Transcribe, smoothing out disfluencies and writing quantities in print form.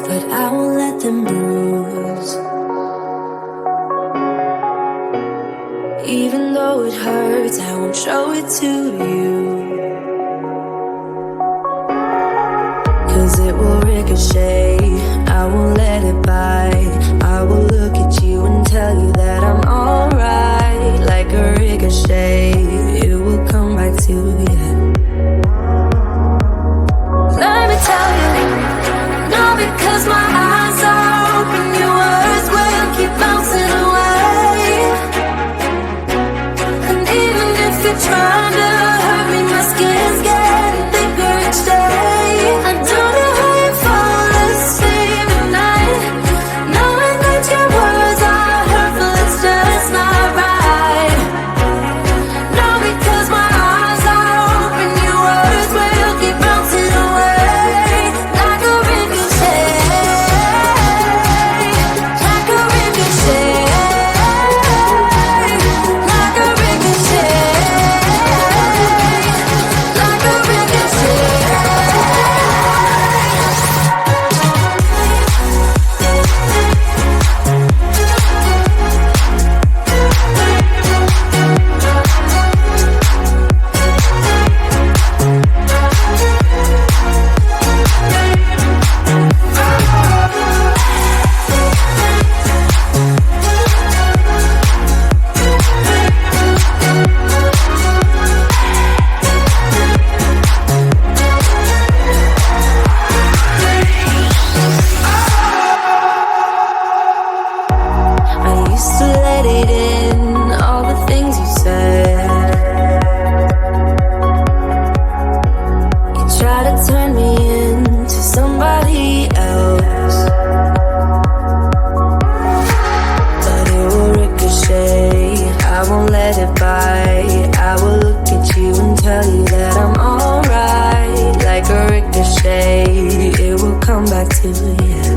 but I won't let them bruise. Even though it hurts, I won't show it to you. 'Cause it will ricochet, I won't let it bite. I will look at you and tell you that I'm alright. Like a ricochet, it will come back to you. Let me tell you, no, because my eyes are open, your words will keep bouncing away. And even if you're trying to hurt me, my skin's getting thicker each day. I don't know how you fall asleep at night, knowing that your words are hurtful, it's just not right. No, because my eyes are open, your words will keep bouncing away. Like a ricochet, like a ricochet, like a ricochet, like a ricochet. I used to let it in, all the things you said. You try to turn me into somebody else, but it will ricochet, I won't let it bite. I will look at you and tell you that I'm alright. Like a ricochet, it will come back to you.